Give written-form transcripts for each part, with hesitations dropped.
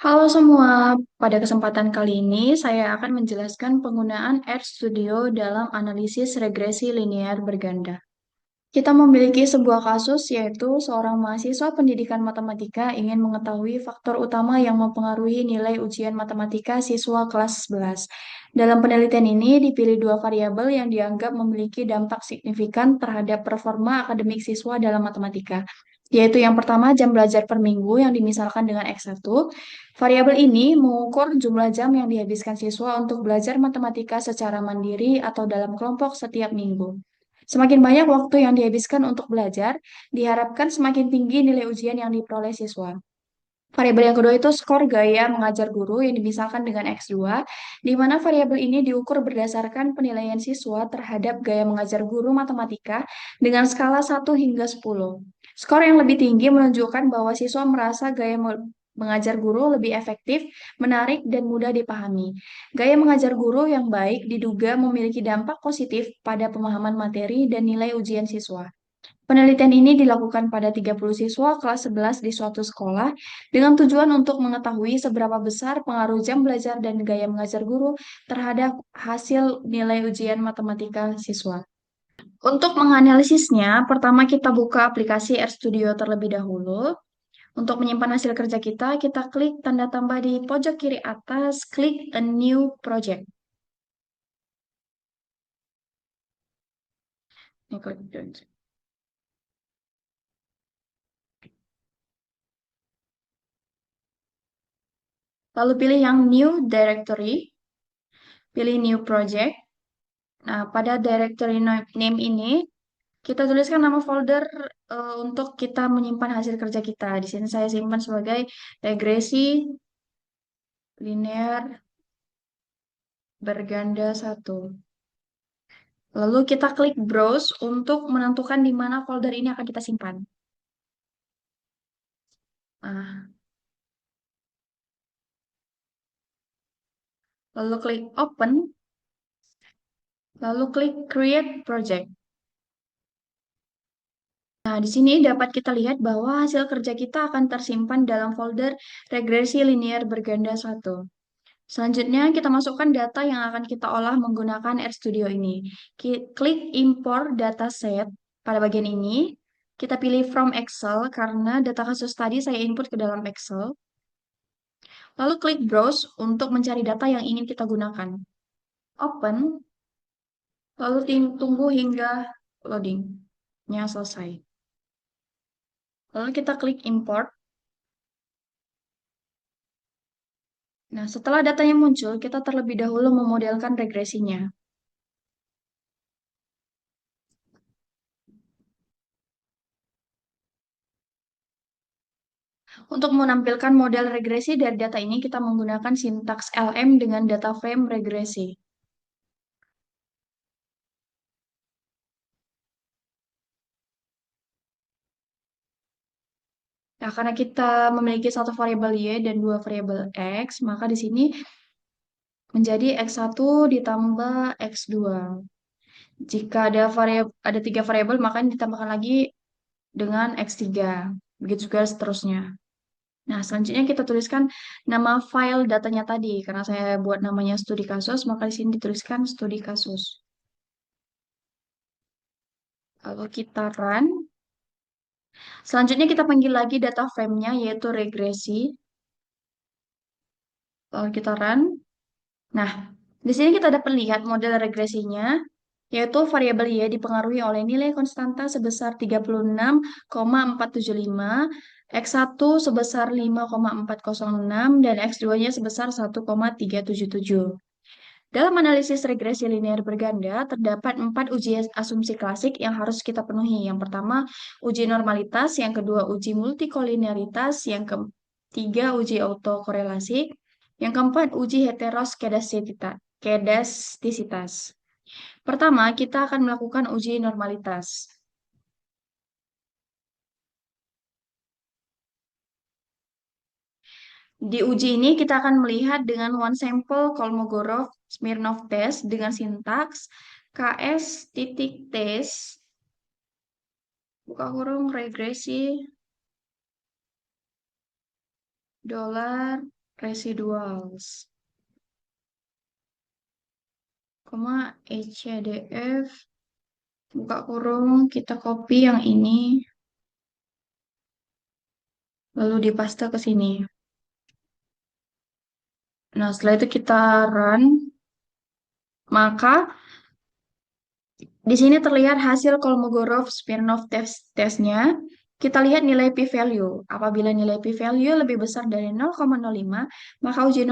Halo semua, pada kesempatan kali ini saya akan menjelaskan penggunaan RStudio dalam analisis regresi linear berganda. Kita memiliki sebuah kasus yaitu seorang mahasiswa pendidikan matematika ingin mengetahui faktor utama yang mempengaruhi nilai ujian matematika siswa kelas 11. Dalam penelitian ini dipilih dua variabel yang dianggap memiliki dampak signifikan terhadap performa akademik siswa dalam matematika, yaitu yang pertama jam belajar per minggu yang dimisalkan dengan X1. Variabel ini mengukur jumlah jam yang dihabiskan siswa untuk belajar matematika secara mandiri atau dalam kelompok setiap minggu. Semakin banyak waktu yang dihabiskan untuk belajar, diharapkan semakin tinggi nilai ujian yang diperoleh siswa. Variabel yang kedua itu skor gaya mengajar guru yang dimisalkan dengan X2, di mana variabel ini diukur berdasarkan penilaian siswa terhadap gaya mengajar guru matematika dengan skala 1 hingga 10. Skor yang lebih tinggi menunjukkan bahwa siswa merasa gaya mengajar guru lebih efektif, menarik, dan mudah dipahami. Gaya mengajar guru yang baik diduga memiliki dampak positif pada pemahaman materi dan nilai ujian siswa. Penelitian ini dilakukan pada 30 siswa kelas 11 di suatu sekolah dengan tujuan untuk mengetahui seberapa besar pengaruh jam belajar dan gaya mengajar guru terhadap hasil nilai ujian matematika siswa. Untuk menganalisisnya, pertama kita buka aplikasi RStudio terlebih dahulu. Untuk menyimpan hasil kerja kita, kita klik tanda tambah di pojok kiri atas, klik a new project. Ini klik. Lalu pilih yang new directory, pilih new project. Nah, pada directory name ini, kita tuliskan nama folder untuk kita menyimpan hasil kerja kita. Di sini saya simpan sebagai regresi linear berganda satu. Lalu kita klik browse untuk menentukan di mana folder ini akan kita simpan. Nah, lalu klik open, lalu klik create project. Nah, di sini dapat kita lihat bahwa hasil kerja kita akan tersimpan dalam folder regresi linear berganda satu. Selanjutnya, kita masukkan data yang akan kita olah menggunakan RStudio ini. Klik import dataset pada bagian ini. Kita pilih from Excel karena data kasus tadi saya input ke dalam Excel. Lalu klik browse untuk mencari data yang ingin kita gunakan. Open, lalu tunggu hingga loadingnya selesai. Lalu kita klik import. Nah, setelah datanya muncul, kita terlebih dahulu memodelkan regresinya. Untuk menampilkan model regresi dari data ini, kita menggunakan sintaks LM dengan data frame regresi. Nah, karena kita memiliki satu variabel Y dan dua variabel X, maka di sini menjadi X1 ditambah X2. Jika ada tiga variabel, maka ditambahkan lagi dengan X3. Begitu juga seterusnya. Nah, selanjutnya kita tuliskan nama file datanya tadi. Karena saya buat namanya studi kasus, maka di sini dituliskan studi kasus. Lalu kita run. Selanjutnya kita panggil lagi data frame-nya, yaitu regresi. Lalu kita run. Nah, di sini kita dapat lihat model regresinya, yaitu variabel Y dipengaruhi oleh nilai konstanta sebesar 36,475, X1 sebesar 5,406, dan X2-nya sebesar 1,377. Dalam analisis regresi linear berganda, terdapat 4 uji asumsi klasik yang harus kita penuhi. Yang pertama, uji normalitas. Yang kedua, uji multikolinearitas. Yang ketiga, uji autokorelasi. Yang keempat, uji heteroskedastisitas. Pertama, kita akan melakukan uji normalitas. Di uji ini kita akan melihat dengan one sample Kolmogorov-Smirnov test dengan sintaks KS titik test buka kurung regresi dolar residuals, koma HCDF, buka kurung, kita copy yang ini, lalu dipaste ke sini. Nah, setelah itu kita run, maka di sini terlihat hasil Kolmogorov-Smirnov testnya. Kita lihat nilai p-value. Apabila nilai p-value lebih besar dari 0,05, maka uji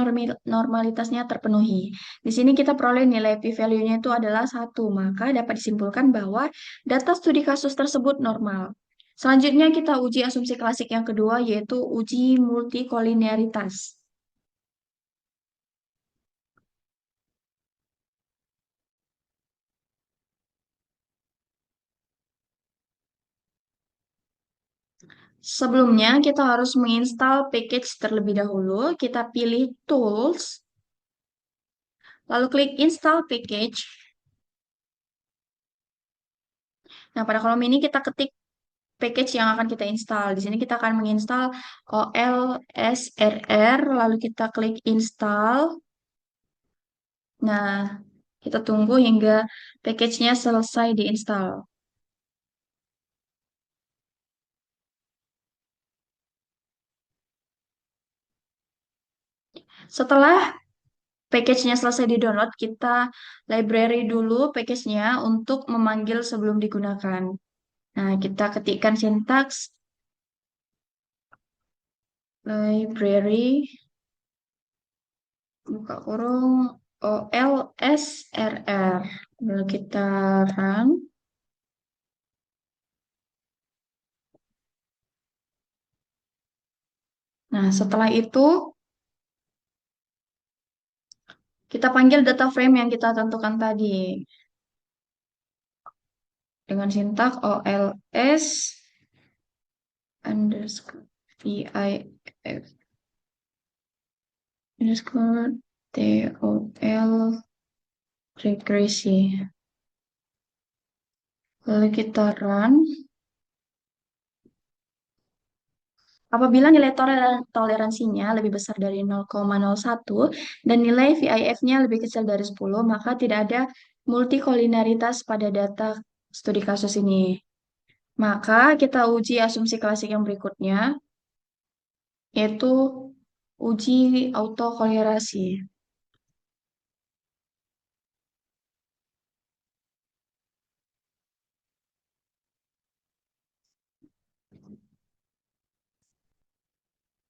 normalitasnya terpenuhi. Di sini kita peroleh nilai p-value-nya itu adalah 1, maka dapat disimpulkan bahwa data studi kasus tersebut normal. Selanjutnya kita uji asumsi klasik yang kedua, yaitu uji multikolinearitas. Sebelumnya, kita harus menginstal package terlebih dahulu. Kita pilih Tools, lalu klik Install Package. Nah, pada kolom ini kita ketik package yang akan kita install. Di sini kita akan menginstal OLSRR, lalu kita klik Install. Nah, kita tunggu hingga package-nya selesai diinstal. Setelah package-nya selesai di-download, kita library dulu package-nya untuk memanggil sebelum digunakan. Nah, kita ketikkan sintaks library, buka kurung, OLSRR. Lalu kita run. Nah, setelah itu kita panggil data frame yang kita tentukan tadi dengan sintak OLS underscore VIF underscore TOL regresi. Lalu kita run. Apabila nilai toleransinya lebih besar dari 0,01 dan nilai VIF-nya lebih kecil dari 10, maka tidak ada multikolinaritas pada data studi kasus ini. Maka kita uji asumsi klasik yang berikutnya, yaitu uji autokolerasi.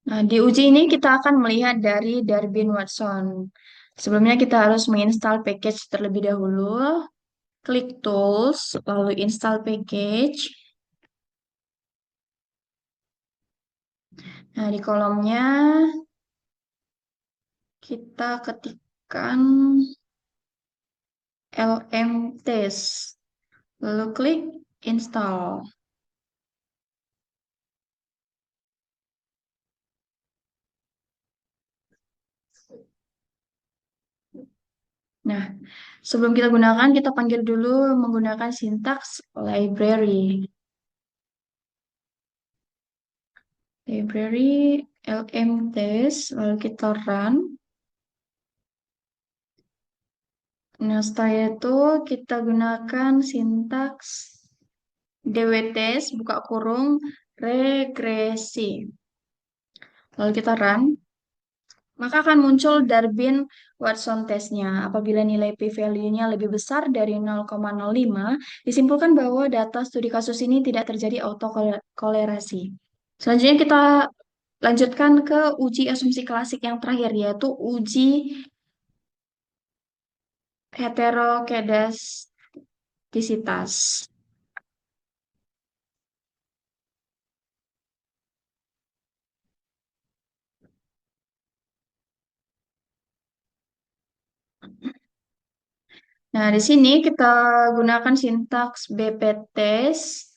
Nah, di uji ini kita akan melihat dari Darwin-Watson. Sebelumnya kita harus menginstal package terlebih dahulu. Klik Tools, lalu Install Package. Nah, di kolomnya kita ketikkan lmtest, lalu klik Install. Nah, sebelum kita gunakan, kita panggil dulu menggunakan sintaks library. Library lmtest, lalu kita run. Nah, setelah itu kita gunakan sintaks dwts, buka kurung, regresi. Lalu kita run. Maka akan muncul Darwin-Watson testnya. Apabila nilai p-value-nya lebih besar dari 0,05, disimpulkan bahwa data studi kasus ini tidak terjadi autokolerasi. Selanjutnya kita lanjutkan ke uji asumsi klasik yang terakhir, yaitu uji heterokedastisitas. Nah, di sini kita gunakan sintaks BPTest,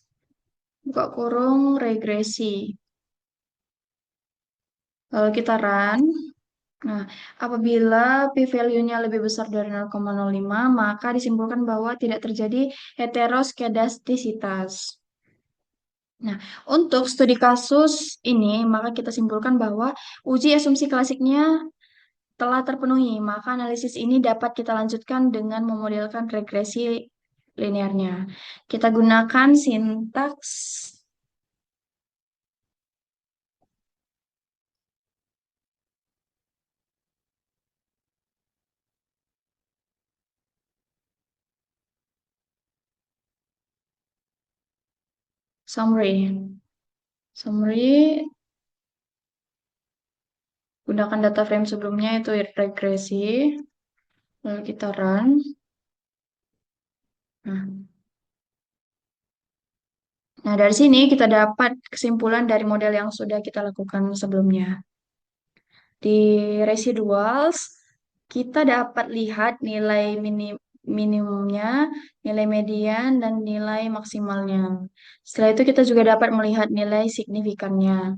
buka kurung, regresi. Lalu kita run. Nah, apabila p-value-nya lebih besar dari 0,05, maka disimpulkan bahwa tidak terjadi heteroskedastisitas. Nah, untuk studi kasus ini, maka kita simpulkan bahwa uji asumsi klasiknya telah terpenuhi, maka analisis ini dapat kita lanjutkan dengan memodelkan regresi linearnya. Kita gunakan sintaks summary. Summary, gunakan data frame sebelumnya itu regresi, lalu kita run. Nah, nah, dari sini kita dapat kesimpulan dari model yang sudah kita lakukan sebelumnya. Di residuals, kita dapat lihat nilai minimumnya, nilai median, dan nilai maksimalnya. Setelah itu kita juga dapat melihat nilai signifikannya.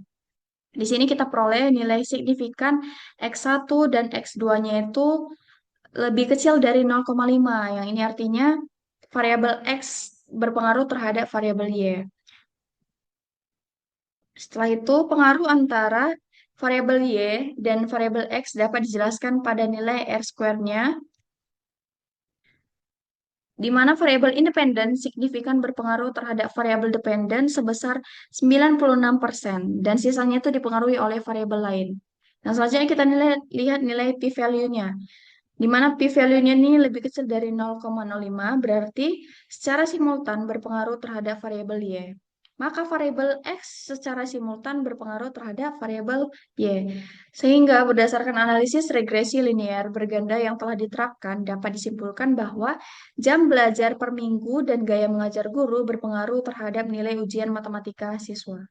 Di sini kita peroleh nilai signifikan X1 dan X2-nya itu lebih kecil dari 0,5. Yang ini artinya variabel X berpengaruh terhadap variabel Y. Setelah itu, pengaruh antara variabel Y dan variabel X dapat dijelaskan pada nilai R square-nya, di mana variabel independen signifikan berpengaruh terhadap variabel dependen sebesar 96%, dan sisanya itu dipengaruhi oleh variabel lain. Nah, selanjutnya kita lihat nilai p-value-nya, di mana p-value-nya ini lebih kecil dari 0,05, berarti secara simultan berpengaruh terhadap variabel Y. Maka variabel X secara simultan berpengaruh terhadap variabel Y. Sehingga berdasarkan analisis regresi linear berganda yang telah diterapkan, dapat disimpulkan bahwa jam belajar per minggu dan gaya mengajar guru berpengaruh terhadap nilai ujian matematika siswa.